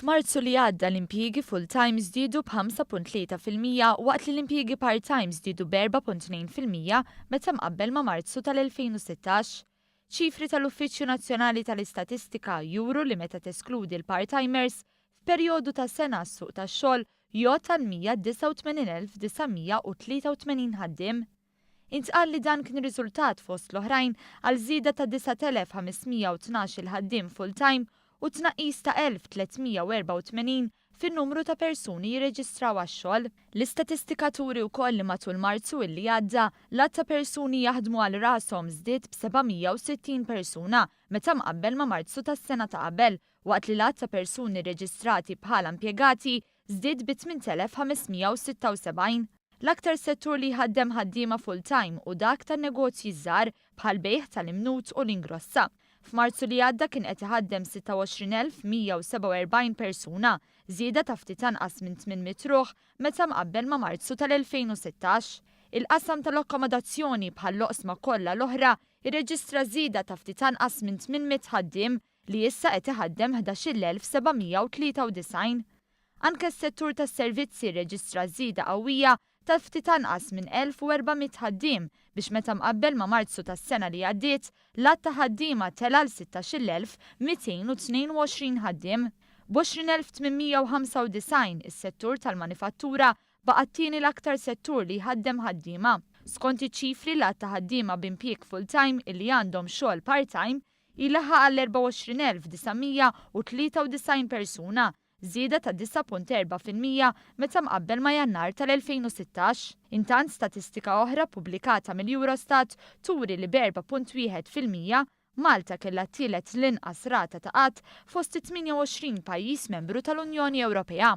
F'Marzu li għadda l-impjiegi full-time żdiedu b'5.3% waqt li l-impjiegi part-time żdiedu b'4.2% meta mqabbel ma' Marzu tal-2016. Ċifri tal-Uffiċċju Nazzjonali tal-Istatistika juru li meta teskludi l-part-timers f'perjodu ta' sena s-suq tax-xogħol jgħod tal-189,983 ħaddiem. Intqal li dan kien riżultat fost l-oħrajn għal żieda ta' 9,512 il-ħaddiem full-time u tnaqqis ta' 1,384 fin-numru ta' persuni jirreġistraw għax-xogħol. L-istatistika turi wkoll li matul Marzu illi għadda l-att ta' persuni jaħdmu għal rashom żdied b'760 persuna meta mqabbel ma' Marzu tas-sena ta' qabel, waqt li l-att ta' persuni reġistrati bħala impjegati żdied b'8,576. L-aktar settur li ħaddem ħaddiema full-time u dak tan-negozji żgħar bħal bejgħ tal-imnut u l-ingrossa. F'Marzu li għadda kien qed iħaddem 26,147 persuna, żieda ta' ftit anqas minn 800 ruħ meta mqabbel ma' Marzu tal-2016. Il-qasam tal-akkomodazzjoni bħall-oqsma kollha l-oħra irreġistra żieda ta' ftit anqas minn 800 ħaddiem li issa qed iħaddem 11,793. Anke s-settur tas-servizzi rreġistra żieda qawwija ta' ftit anqas minn 1,400 ħaddiem biex meta mqabbel ma' Marzu tas-sena li għaddiet l-att ta' ħaddiema tela l 16,222 ħaddiem. b'20,895 is-settur tal-manifattura baqa' t-tieni l-aktar settur li jħaddem ħaddiema. Skont iċ-ċifri l-att ta' ħaddiema b'impjieg full-time illi għandhom xogħol part-time ilaħħaq għal 24,993 persuna, żieda ta' 9.4% meta mqabbel ma' Jannar tal-2016. Intant statistika oħra pubblikata mill-Eurostat turi li b'4.1% Malta kellha t-tielet l-inqas rata ta' qatt fost 28 pajjiż membru tal-Unjoni Ewropea.